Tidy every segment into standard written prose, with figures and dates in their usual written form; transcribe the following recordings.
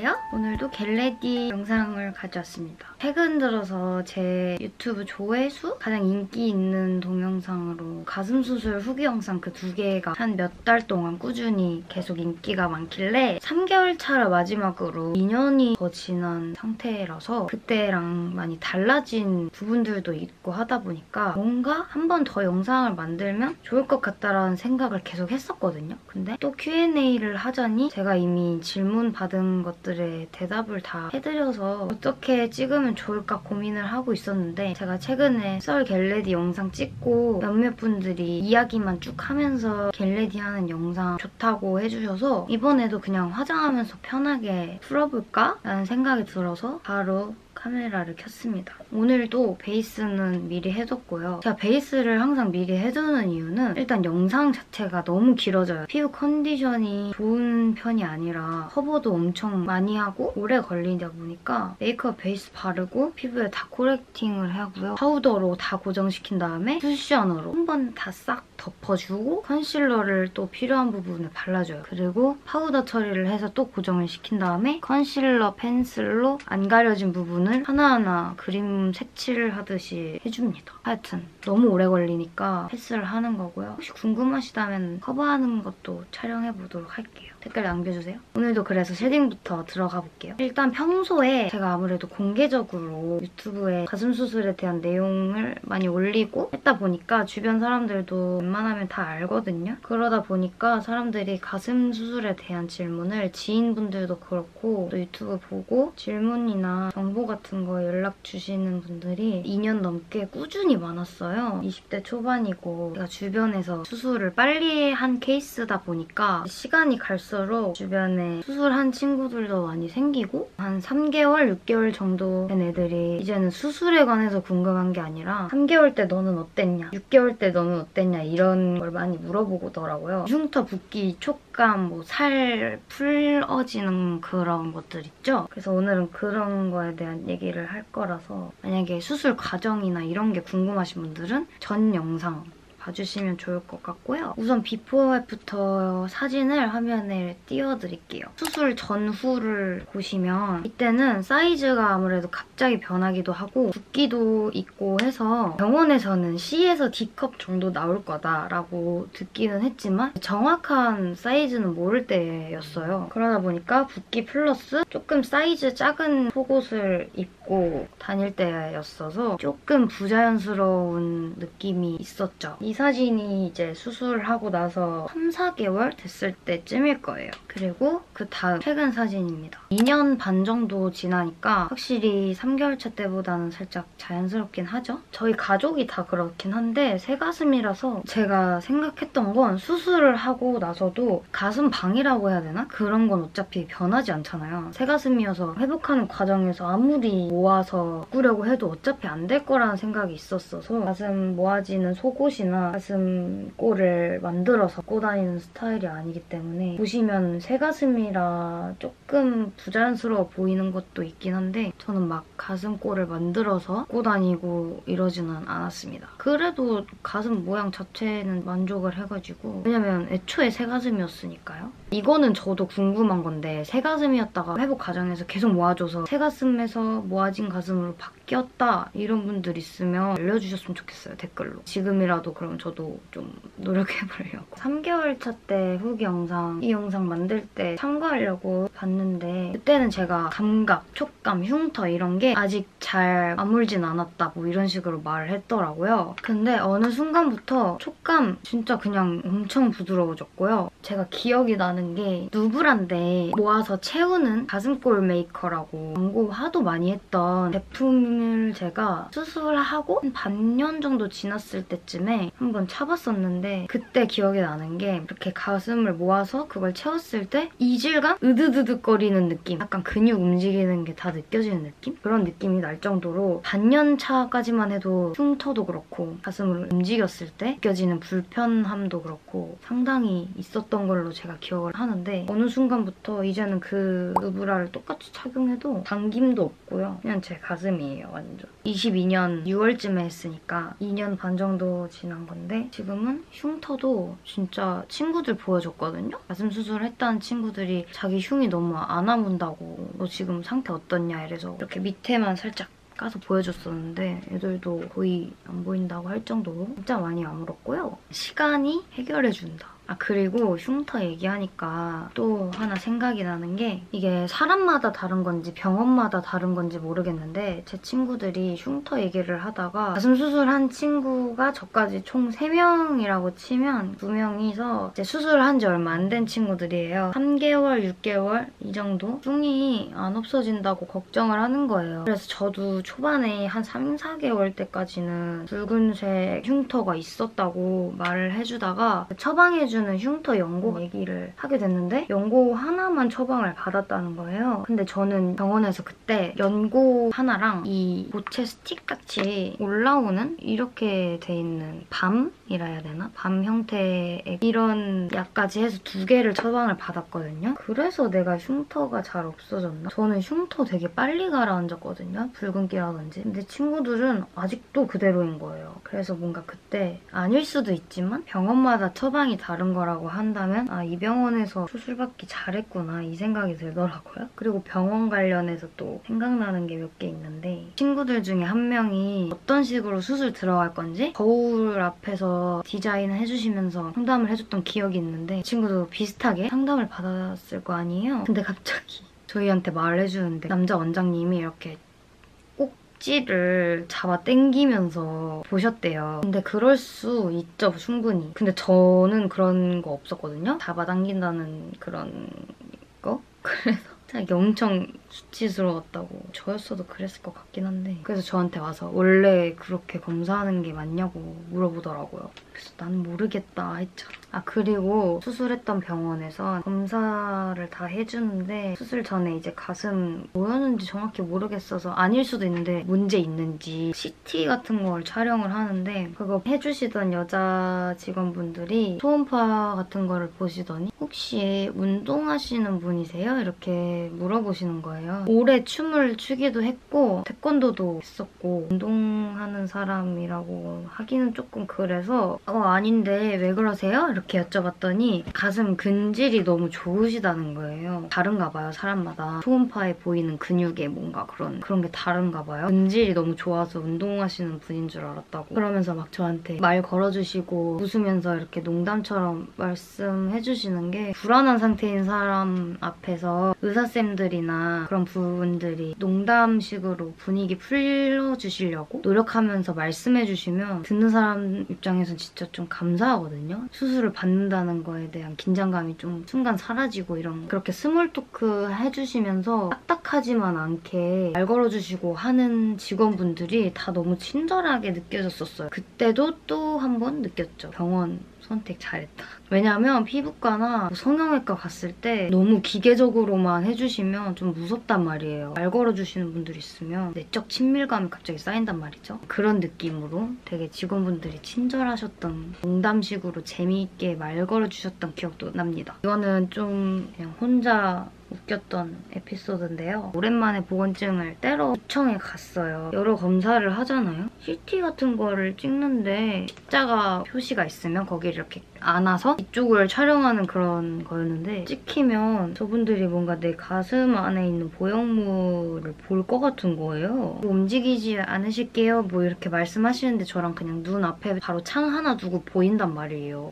안녕하세요. 오늘도 겟레디 영상을 가져왔습니다. 최근 들어서 제 유튜브 조회수 가장 인기 있는 동영상으로 가슴 수술 후기 영상 그 두 개가 한 몇 달 동안 꾸준히 계속 인기가 많길래 3개월 차를 마지막으로 2년이 더 지난 상태라서 그때랑 많이 달라진 부분들도 있고 하다 보니까 뭔가 한 번 더 영상을 만들면 좋을 것 같다라는 생각을 계속 했었거든요. 근데 또 Q&A를 하자니 제가 이미 질문 받은 것들에 대답을 다 해드려서 어떻게 찍으면 좋을까 고민을 하고 있었는데 제가 최근에 썰 겟레디 영상 찍고 몇몇 분들이 이야기만 쭉 하면서 겟레디 하는 영상 좋다고 해주셔서 이번에도 그냥 화장하면서 편하게 풀어볼까? 라는 생각이 들어서 바로 카메라를 켰습니다. 오늘도 베이스는 미리 해뒀고요. 제가 베이스를 항상 미리 해두는 이유는 일단 영상 자체가 너무 길어져요. 피부 컨디션이 좋은 편이 아니라 커버도 엄청 많이 하고 오래 걸리다 보니까 메이크업 베이스 바르고 피부에 다 코렉팅을 하고요. 파우더로 다 고정시킨 다음에 쿠션으로 한 번 다 싹 덮어주고 컨실러를 또 필요한 부분에 발라줘요. 그리고 파우더 처리를 해서 또 고정을 시킨 다음에 컨실러 펜슬로 안 가려진 부분을 하나하나 그림 색칠을 하듯이 해줍니다. 하여튼 너무 오래 걸리니까 패스를 하는 거고요. 혹시 궁금하시다면 커버하는 것도 촬영해보도록 할게요. 댓글 남겨주세요. 오늘도 그래서 쉐딩부터 들어가 볼게요. 일단 평소에 제가 아무래도 공개적으로 유튜브에 가슴 수술에 대한 내용을 많이 올리고 했다 보니까 주변 사람들도 웬만하면 다 알거든요. 그러다 보니까 사람들이 가슴 수술에 대한 질문을 지인분들도 그렇고 또 유튜브 보고 질문이나 정보 같은 거 연락 주시는 분들이 2년 넘게 꾸준히 많았어요. 20대 초반이고 제가 주변에서 수술을 빨리 한 케이스다 보니까 시간이 갈수록 주변에 수술한 친구들도 많이 생기고 한 3개월, 6개월 정도 된 애들이 이제는 수술에 관해서 궁금한 게 아니라 3개월 때 너는 어땠냐, 6개월 때 너는 어땠냐 이런 걸 많이 물어보더라고요. 흉터 붓기, 촉감, 뭐 살 풀어지는 그런 것들 있죠? 그래서 오늘은 그런 거에 대한 얘기를 할 거라서 만약에 수술 과정이나 이런 게 궁금하신 분들은 전 영상 봐주시면 좋을 것 같고요. 우선 비포 애프터 사진을 화면에 띄워드릴게요. 수술 전후를 보시면 이때는 사이즈가 아무래도 갑자기 변하기도 하고 붓기도 있고 해서 병원에서는 C에서 D컵 정도 나올 거다라고 듣기는 했지만 정확한 사이즈는 모를 때였어요. 그러다 보니까 붓기 플러스 조금 사이즈 작은 속옷을 입고 다닐 때였어서 조금 부자연스러운 느낌이 있었죠. 이 사진이 이제 수술하고 나서 3, 4개월 됐을 때쯤일 거예요. 그리고 그 다음 최근 사진입니다. 2년 반 정도 지나니까 확실히 3개월 차 때보다는 살짝 자연스럽긴 하죠? 저희 가족이 다 그렇긴 한데 새가슴이라서 제가 생각했던 건 수술을 하고 나서도 가슴 방이라고 해야 되나? 그런 건 어차피 변하지 않잖아요. 새가슴이어서 회복하는 과정에서 아무리 모아서 바꾸려고 해도 어차피 안 될 거라는 생각이 있었어서 가슴 모아지는 속옷이나 가슴골을 만들어서 갖고 다니는 스타일이 아니기 때문에 보시면 새가슴이라 조금 부자연스러워 보이는 것도 있긴 한데 저는 막 가슴골을 만들어서 갖고 다니고 이러지는 않았습니다. 그래도 가슴 모양 자체는 만족을 해가지고 왜냐면 애초에 새가슴이었으니까요. 이거는 저도 궁금한 건데 새가슴이었다가 회복 과정에서 계속 모아줘서 새가슴에서 모아진 가슴으로 바뀌었다 이런 분들 있으면 알려주셨으면 좋겠어요. 댓글로. 지금이라도 그럼 저도 좀 노력해보려고. 3개월 차 때 후기 영상, 이 영상 만들 때 참고하려고 봤는데 그때는 제가 감각, 촉감, 흉터 이런 게 아직 잘 아물진 않았다 뭐 이런 식으로 말을 했더라고요. 근데 어느 순간부터 촉감 진짜 그냥 엄청 부드러워졌고요. 제가 기억이 나는 게 누브란데 모아서 채우는 가슴골 메이커라고 광고 하도 많이 했던 제품을 제가 수술하고 한 반년 정도 지났을 때쯤에 한번 차봤었는데 그때 기억이 나는 게 이렇게 가슴을 모아서 그걸 채웠을 때 이질감? 으드드득거리는 느낌? 약간 근육 움직이는 게 다 느껴지는 느낌? 그런 느낌이 날 정도로 반년 차까지만 해도 흉터도 그렇고 가슴을 움직였을 때 느껴지는 불편함도 그렇고 상당히 있었던 걸로 제가 기억을 하는데 어느 순간부터 이제는 그 누브라를 똑같이 착용해도 당김도 없고요. 그냥 제 가슴이에요. 완전. 22년 6월쯤에 했으니까 2년 반 정도 지난 건데 지금은 흉터도 진짜 친구들 보여줬거든요? 가슴 수술했다는 친구들이 자기 흉이 너무 안 아문다고 너 지금 상태 어떻냐 이래서 이렇게 밑에만 살짝 까서 보여줬었는데 애들도 거의 안 보인다고 할 정도로 진짜 많이 아물었고요. 시간이 해결해준다. 아 그리고 흉터 얘기하니까 또 하나 생각이 나는 게 이게 사람마다 다른 건지 병원마다 다른 건지 모르겠는데 제 친구들이 흉터 얘기를 하다가 가슴 수술한 친구가 저까지 총 3명이라고 치면 2명이서 이제 수술한 지 얼마 안 된 친구들이에요. 3개월, 6개월 이 정도 흉이 안 없어진다고 걱정을 하는 거예요. 그래서 저도 초반에 한 3, 4개월 때까지는 붉은색 흉터가 있었다고 말을 해주다가 처방해주는 흉터 연고 얘기를 하게 됐는데 연고 하나만 처방을 받았다는 거예요. 근데 저는 병원에서 그때 연고 하나랑 이 모체 스틱같이 올라오는 이렇게 돼 있는 밤이라 해야 되나? 밤 형태의 이런 약까지 해서 2개를 처방을 받았거든요. 그래서 내가 흉터가 잘 없어졌나? 저는 흉터 되게 빨리 가라앉았거든요. 붉은기라든지. 근데 친구들은 아직도 그대로인 거예요. 그래서 뭔가 그때 아닐 수도 있지만 병원마다 처방이 다른 거라고 한다면 아, 이 병원에서 수술받기 잘했구나 이 생각이 들더라고요. 그리고 병원 관련해서 또 생각나는 게 몇 개 있는데 친구들 중에 한 명이 어떤 식으로 수술 들어갈 건지 거울 앞에서 디자인을 해주시면서 상담을 해줬던 기억이 있는데 친구도 비슷하게 상담을 받았을 거 아니에요? 근데 갑자기 저희한테 말을 해주는데 남자 원장님이 이렇게 찌를 잡아 당기면서 보셨대요. 근데 그럴 수 있죠, 충분히. 근데 저는 그런 거 없었거든요? 잡아당긴다는 그런 거? 그래서 자기 엄청 수치스러웠다고. 저였어도 그랬을 것 같긴 한데. 그래서 저한테 와서 원래 그렇게 검사하는 게 맞냐고 물어보더라고요. 그래서 나는 모르겠다 했죠. 아 그리고 수술했던 병원에서 검사를 다 해주는데 수술 전에 이제 가슴 뭐였는지 정확히 모르겠어서 아닐 수도 있는데 문제 있는지 CT 같은 걸 촬영을 하는데 그거 해주시던 여자 직원분들이 초음파 같은 거를 보시더니 혹시 운동하시는 분이세요? 이렇게 물어보시는 거예요. 오래 춤을 추기도 했고 태권도도 했었고 운동하는 사람이라고 하기는 조금 그래서 아닌데 왜 그러세요? 이렇게 여쭤봤더니 가슴 근질이 너무 좋으시다는 거예요. 다른가 봐요, 사람마다. 초음파에 보이는 근육에 뭔가 그런 게 다른가 봐요. 근질이 너무 좋아서 운동하시는 분인 줄 알았다고. 그러면서 막 저한테 말 걸어주시고 웃으면서 이렇게 농담처럼 말씀해주시는 게 불안한 상태인 사람 앞에서 의사쌤들이나 그런 부분들이 농담식으로 분위기 풀어주시려고 노력하면서 말씀해주시면 듣는 사람 입장에선 진짜 좀 감사하거든요. 수술을 받는다는 거에 대한 긴장감이 좀 순간 사라지고 이런 그렇게 스몰 토크 해주시면서 딱딱하지만 않게 말 걸어주시고 하는 직원분들이 다 너무 친절하게 느껴졌었어요. 그때도 또 한 번 느꼈죠. 병원 선택 잘했다. 왜냐면 피부과나 성형외과 갔을 때 너무 기계적으로만 해주시면 좀 무섭단 말이에요. 말 걸어주시는 분들 있으면 내적 친밀감이 갑자기 쌓인단 말이죠. 그런 느낌으로 되게 직원분들이 친절하셨던 농담식으로 재미있게 말 걸어주셨던 기억도 납니다. 이거는 좀 그냥 혼자 웃겼던 에피소드인데요. 오랜만에 보건증을 떼러 구청에 갔어요. 여러 검사를 하잖아요. CT 같은 거를 찍는데 십자가 표시가 있으면 거기를 이렇게 안아서 이쪽을 촬영하는 그런 거였는데 찍히면 저분들이 뭔가 내 가슴 안에 있는 보형물을 볼 것 같은 거예요. 뭐 움직이지 않으실게요 뭐 이렇게 말씀하시는데 저랑 그냥 눈 앞에 바로 창 하나 두고 보인단 말이에요.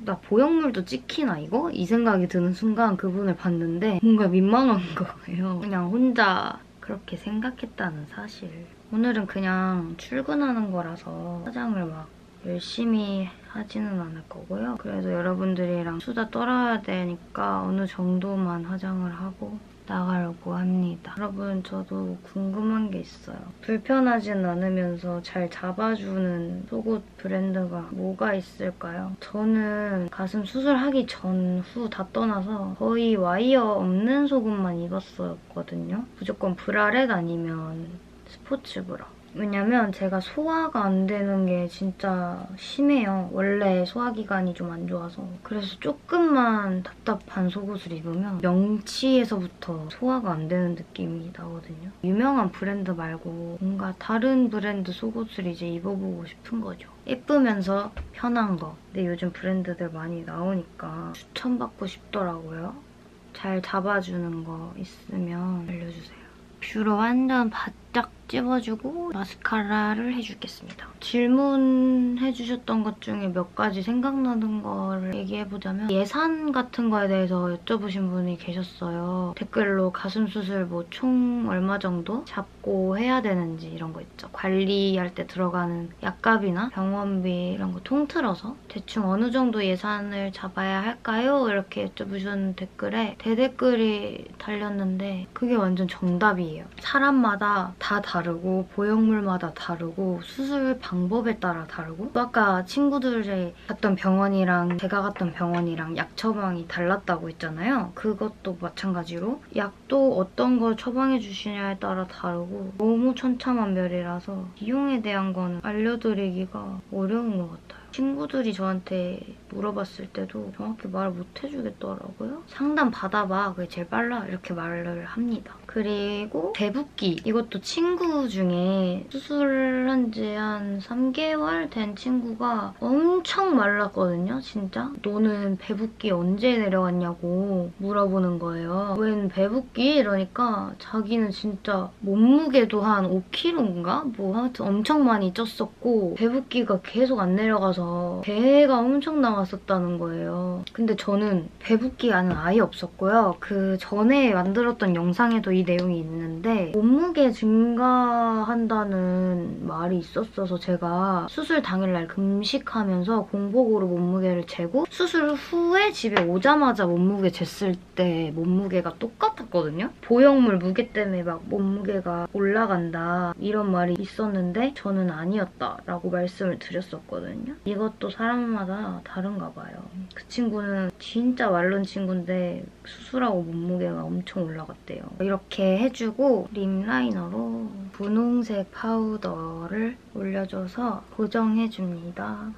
나 보형물도 찍히나 이거? 이 생각이 드는 순간 그분을 봤는데 뭔가 민망한 거예요. 그냥 혼자 그렇게 생각했다는 사실. 오늘은 그냥 출근하는 거라서 화장을 막 열심히 하지는 않을 거고요. 그래도 여러분들이랑 수다 떨어야 되니까 어느 정도만 화장을 하고 나가려고 합니다. 여러분 저도 궁금한 게 있어요. 불편하진 않으면서 잘 잡아주는 속옷 브랜드가 뭐가 있을까요? 저는 가슴 수술하기 전후 다 떠나서 거의 와이어 없는 속옷만 입었었거든요. 무조건 브라렛 아니면 스포츠 브라. 왜냐면 제가 소화가 안 되는 게 진짜 심해요. 원래 소화기관이 좀 안 좋아서. 그래서 조금만 답답한 속옷을 입으면 명치에서부터 소화가 안 되는 느낌이 나거든요. 유명한 브랜드 말고 뭔가 다른 브랜드 속옷을 이제 입어보고 싶은 거죠. 예쁘면서 편한 거. 근데 요즘 브랜드들 많이 나오니까 추천받고 싶더라고요. 잘 잡아주는 거 있으면 알려주세요. 뷰러 완전 바짝 찝어주고 마스카라를 해주겠습니다. 질문해주셨던 것 중에 몇 가지 생각나는 거를 얘기해보자면 예산 같은 거에 대해서 여쭤보신 분이 계셨어요. 댓글로 가슴 수술 뭐 총 얼마 정도 잡고 해야 되는지 이런 거 있죠. 관리할 때 들어가는 약값이나 병원비 이런 거 통틀어서 대충 어느 정도 예산을 잡아야 할까요? 이렇게 여쭤보신 댓글에 대댓글이 달렸는데 그게 완전 정답이에요. 사람마다 다 다르고 보형물마다 다르고 수술 방법에 따라 다르고 또 아까 친구들이 갔던 병원이랑 제가 갔던 병원이랑 약 처방이 달랐다고 했잖아요. 그것도 마찬가지로 약도 어떤 걸 처방해 주시냐에 따라 다르고 너무 천차만별이라서 비용에 대한 건 알려드리기가 어려운 것 같아요. 친구들이 저한테 물어봤을 때도 정확히 말을 못 해주겠더라고요. 상담 받아봐. 그게 제일 빨라. 이렇게 말을 합니다. 그리고 배붓기. 이것도 친구 중에 수술한 지 한 3개월 된 친구가 엄청 말랐거든요. 진짜. 너는 배붓기 언제 내려왔냐고 물어보는 거예요. 웬 배붓기? 이러니까 자기는 진짜 몸무게도 한 5kg인가? 뭐 하여튼 엄청 많이 쪘었고 배붓기가 계속 안 내려가서 배가 엄청 나왔었다는 거예요. 근데 저는 배붓기는 아예 없었고요. 그 전에 만들었던 영상에도 이 내용이 있는데 몸무게 증가한다는 말이 있었어서 제가 수술 당일날 금식하면서 공복으로 몸무게를 재고 수술 후에 집에 오자마자 몸무게 쟀을 때 몸무게가 똑같았거든요. 보형물 무게 때문에 막 몸무게가 올라간다 이런 말이 있었는데 저는 아니었다라고 말씀을 드렸었거든요. 이것도 사람마다 다른가 봐요. 그 친구는 진짜 마른 친구인데 수술하고 몸무게가 엄청 올라갔대요. 이렇게 해주고 립 라이너로 분홍색 파우더를 올려줘서 고정해줍니다.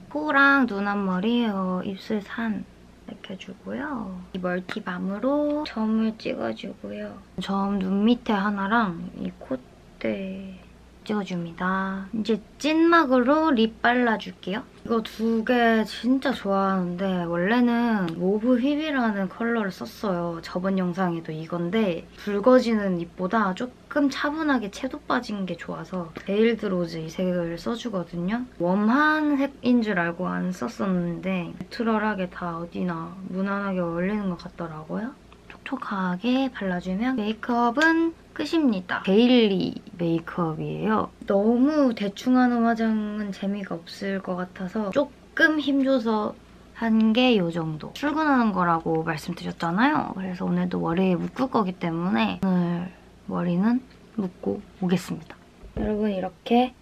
코랑 눈 앞머리, 입술 산 이렇게 해주고요. 이 멀티밤으로 점을 찍어주고요. 점 눈 밑에 하나랑 이 콧대 찍어줍니다. 이제 찐막으로 립 발라줄게요. 이거 두 개 진짜 좋아하는데 원래는 모브 휘비라는 컬러를 썼어요. 저번 영상에도 이건데 붉어지는 립보다 조금 차분하게 채도 빠진 게 좋아서 베일드 로즈 이 색을 써주거든요. 웜한 색인 줄 알고 안 썼었는데 내추럴하게 다 어디나 무난하게 어울리는 것 같더라고요. 촉촉하게 발라주면 메이크업은 끝입니다. 데일리 메이크업이에요. 너무 대충 하는 화장은 재미가 없을 것 같아서 조금 힘줘서 한 게 이 정도. 출근하는 거라고 말씀드렸잖아요. 그래서 오늘도 머리에 묶을 거기 때문에 오늘 머리는 묶고 오겠습니다. 여러분 이렇게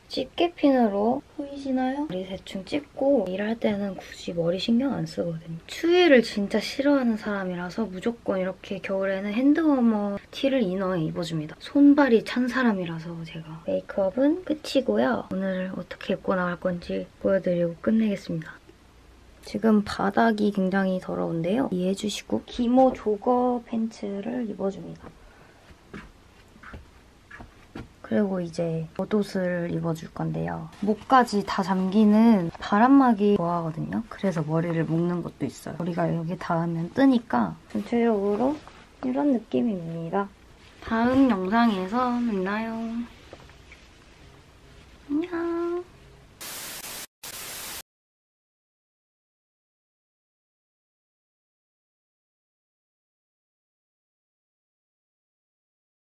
집게핀으로 보이시나요? 머리 대충 찝고 일할 때는 굳이 머리 신경 안 쓰거든요. 추위를 진짜 싫어하는 사람이라서 무조건 이렇게 겨울에는 핸드워머 티를 이너에 입어줍니다. 손발이 찬 사람이라서 제가. 메이크업은 끝이고요. 오늘 어떻게 입고 나갈 건지 보여드리고 끝내겠습니다. 지금 바닥이 굉장히 더러운데요. 이해해주시고 기모 조거 팬츠를 입어줍니다. 그리고 이제 겉옷을 입어줄 건데요. 목까지 다 잠기는 바람막이 좋아하거든요. 그래서 머리를 묶는 것도 있어요. 머리가 여기 닿으면 뜨니까 전체적으로 이런 느낌입니다. 다음 영상에서 만나요.